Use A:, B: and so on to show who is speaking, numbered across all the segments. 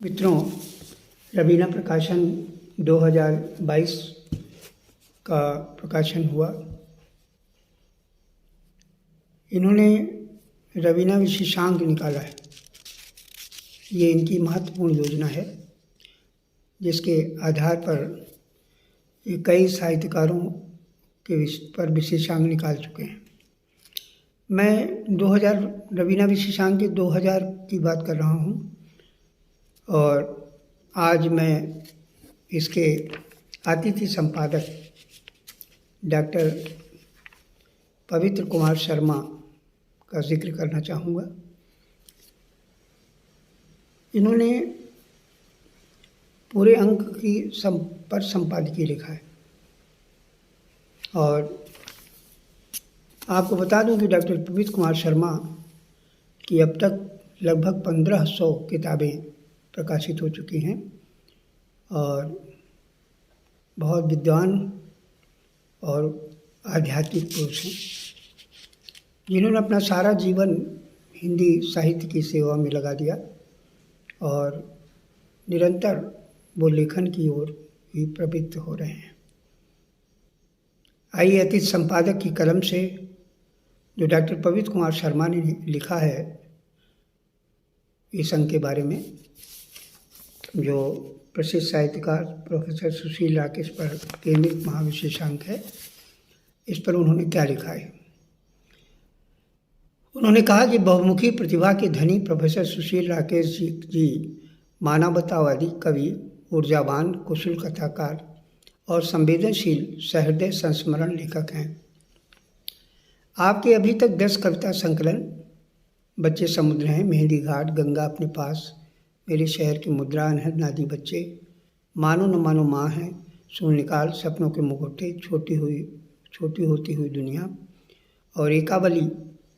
A: मित्रों, रवीना प्रकाशन 2022 का प्रकाशन हुआ। इन्होंने रवीना विशेषांक निकाला है। ये इनकी महत्वपूर्ण योजना है जिसके आधार पर ये कई साहित्यकारों के पर विशेषांक निकाल चुके हैं। मैं 2000 रवीना विशेषांक के 2000 की बात कर रहा हूँ और आज मैं इसके अतिथि संपादक डॉक्टर पवित्र कुमार शर्मा का जिक्र करना चाहूँगा। इन्होंने पूरे अंक की पर संपादकीय लिखा है और आपको बता दूं कि डॉक्टर पवित्र कुमार शर्मा की अब तक लगभग 1500 किताबें प्रकाशित हो चुकी हैं और बहुत विद्वान और आध्यात्मिक पुरुष हैं जिन्होंने अपना सारा जीवन हिंदी साहित्य की सेवा में लगा दिया और निरंतर वो लेखन की ओर ही प्रवृत्त हो रहे हैं। आइए अतिथि संपादक की कलम से जो डॉक्टर पवित्र कुमार शर्मा ने लिखा है इस अंक के बारे में, जो प्रसिद्ध साहित्यकार प्रोफेसर सुशील राकेश पर केंद्रित महाविशेषांक है, इस पर उन्होंने क्या लिखा है। उन्होंने कहा कि बहुमुखी प्रतिभा के धनी प्रोफेसर सुशील राकेश जी मानवतावादी कवि, ऊर्जावान, कुशल कथाकार और संवेदनशील सहृदय संस्मरण लेखक हैं। आपके अभी तक 10 कविता संकलन बच्चे समुद्र हैं, मेहंदी घाट, गंगा अपने पास, मेरे शहर की मुद्रा, अनहद नादी बच्चे, मानो न मानो माँ है, शून्यकाल, सपनों के मुखौटे, छोटी होती हुई दुनिया और एकावली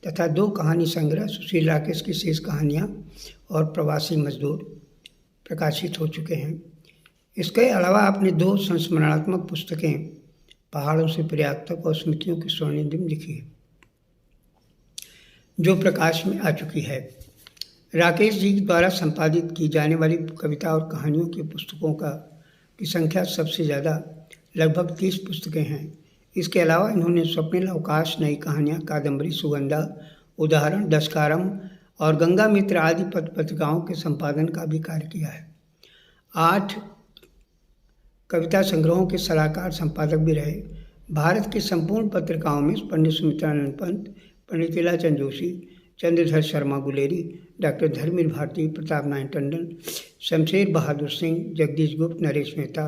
A: तथा 2 कहानी संग्रह सुशील राकेश की शेष कहानियाँ और प्रवासी मजदूर प्रकाशित हो चुके हैं। इसके अलावा आपने 2 संस्मरणात्मक पुस्तकें पहाड़ों से प्रयाग तक और स्मृतियों की स्वर्णिम लिखी है जो प्रकाश में आ चुकी है। राकेश जी द्वारा संपादित की जाने वाली कविता और कहानियों की पुस्तकों की संख्या सबसे ज़्यादा लगभग 30 पुस्तकें हैं। इसके अलावा इन्होंने स्वप्निल अवकाश, नई कहानियाँ, कादम्बरी, सुगंधा, उदाहरण, दशकारम और गंगा मित्र आदि पत्रिकाओं के संपादन का भी कार्य किया है। 8 कविता संग्रहों के सलाहकार संपादक भी रहे। भारत की संपूर्ण पत्रिकाओं में पंडित सुमित्रानंद पंत, पंडित इलाचंद जोशी, चंद्रधर शर्मा गुलेरी, डॉक्टर धर्मवीर भारती, प्रताप नारायण टंडन, शमशेर बहादुर सिंह, जगदीश गुप्त, नरेश मेहता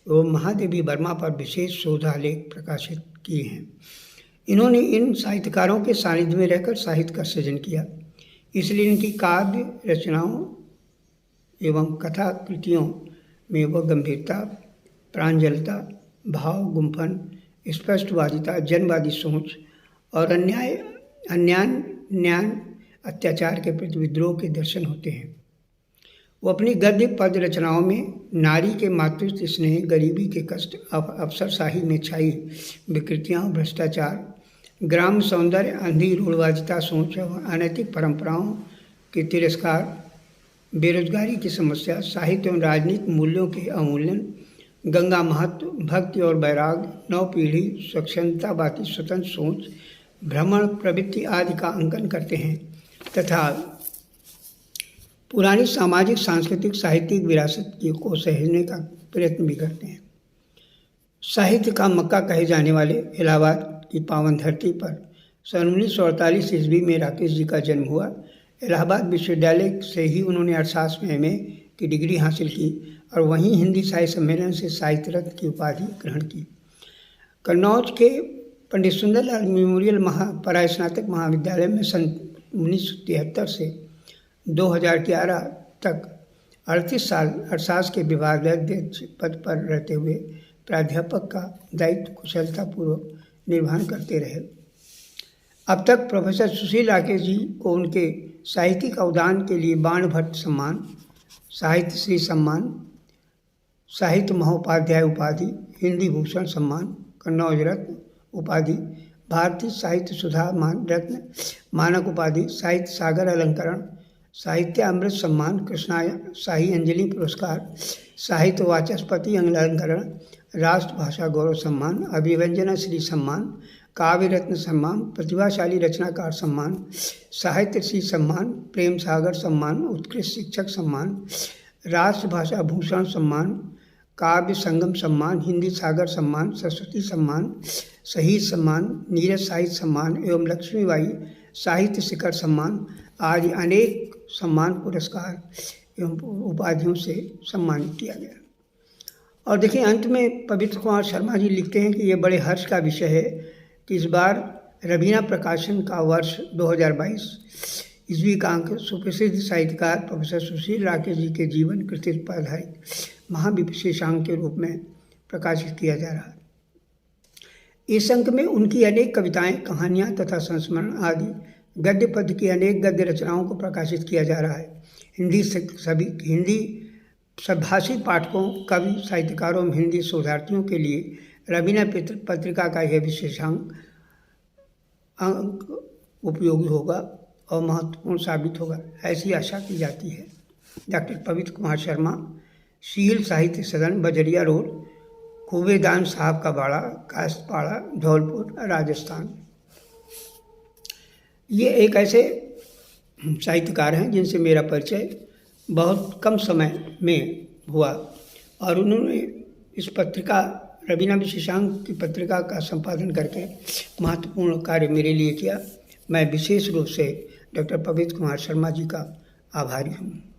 A: एवं महादेवी वर्मा पर विशेष शोधालेख प्रकाशित किए हैं। इन्होंने इन साहित्यकारों के सानिध्य में रहकर साहित्य का सृजन किया, इसलिए इनकी काव्य रचनाओं एवं कथा कृतियों में वह गंभीरता, प्रांजलता, भाव गुंफन, स्पष्टवादिता, जनवादी सोच और अन्याय अत्याचार के प्रति विद्रोह के दर्शन होते हैं। वो अपनी गद्य पद रचनाओं में नारी के मातृत्व स्नेह, गरीबी के कष्ट, अफसरशाही में छाई विकृतियाँ, भ्रष्टाचार, ग्राम सौंदर्य, अंधी रूढ़वादिता सोच, अनैतिक परंपराओं के तिरस्कार, बेरोजगारी की समस्या, साहित्य एवं राजनीतिक मूल्यों के अवमूल्यन, गंगा महत्व, भक्ति और वैराग, नवपीढ़ी, स्वच्छंदतावादी स्वतंत्र सोच, भ्रमण प्रवृत्ति आदि का अंकन करते हैं तथा पुरानी सामाजिक, सांस्कृतिक, साहित्यिक विरासत को सहेजने का प्रयत्न भी करते हैं। साहित्य का मक्का कहे जाने वाले इलाहाबाद की पावन धरती पर सन 1948 ईस्वी में राकेश जी का जन्म हुआ। इलाहाबाद विश्वविद्यालय से ही उन्होंने अर्थशास्त्र में MA की डिग्री हासिल की और वहीं हिंदी साहित्य सम्मेलन से साहित्य रत्न की उपाधि ग्रहण की। कन्नौज के पंडित सुंदरलाल मेमोरियल परास्नातक महाविद्यालय में सन 1973 से 2011 तक 38 साल अर्थशास्त्र के विभागाध्यक्ष पद पर रहते हुए प्राध्यापक का दायित्व कुशलतापूर्वक निर्वहन करते रहे। अब तक प्रोफेसर सुशील राकेश जी को उनके साहित्यिक अवदान के लिए बाण भट्ट सम्मान, साहित्य श्री सम्मान, साहित्य महोपाध्याय उपाधि, हिंदी भूषण सम्मान, कन्नौज रत्न उपाधि, भारतीय साहित्य सुधा रत्न, मानक उपाधि, साहित्य सागर अलंकरण, साहित्य अमृत सम्मान, कृष्णाय शाही अंजलि पुरस्कार, साहित्य वाचस्पति अंगलंकरण, राष्ट्रभाषा गौरव सम्मान, अभिव्यंजना श्री सम्मान, काव्य रत्न सम्मान, प्रतिभाशाली रचनाकार सम्मान, साहित्य श्री सम्मान, प्रेम सागर सम्मान, उत्कृष्ट शिक्षक सम्मान, राष्ट्रभाषा भूषण सम्मान, काव्य संगम सम्मान, हिंदी सागर सम्मान, सरस्वती सम्मान, शहीद सम्मान, नीरज साहित्य सम्मान एवं लक्ष्मीबाई साहित्य शिखर सम्मान आदि अनेक सम्मान, पुरस्कार एवं उपाधियों से सम्मानित किया गया। और देखिए, अंत में पवित्र कुमार शर्मा जी लिखते हैं कि ये बड़े हर्ष का विषय है कि इस बार रवीना प्रकाशन का वर्ष 2022 ईस्वी का अंक सुप्रसिद्ध साहित्यकार प्रोफेसर सुशील राकेश जी के जीवन कृतित्व पर आधारित महाविशेषांक के रूप में प्रकाशित किया जा रहा है। इस अंक में उनकी अनेक कविताएं, कहानियां तथा संस्मरण आदि गद्य पद्य की अनेक गद्य रचनाओं को प्रकाशित किया जा रहा है। हिंदी सभाषी पाठकों, कवि, साहित्यकारों एवं हिंदी शोधार्थियों के लिए रवीना पत्रिका का यह विशेषांक अंक उपयोगी होगा और महत्वपूर्ण साबित होगा, ऐसी आशा की जाती है। डॉक्टर पवित्र कुमार शर्मा, शील साहित्य सदन, बजरिया रोड, कुबेदान साहब का बाड़ा, कास्तपाड़ा, धौलपुर, राजस्थान। ये एक ऐसे साहित्यकार हैं जिनसे मेरा परिचय बहुत कम समय में हुआ और उन्होंने इस पत्रिका रवीना विशेषांक की पत्रिका का संपादन करके महत्वपूर्ण कार्य मेरे लिए किया। मैं विशेष रूप से डॉक्टर पवित्र कुमार शर्मा जी का आभारी हूँ।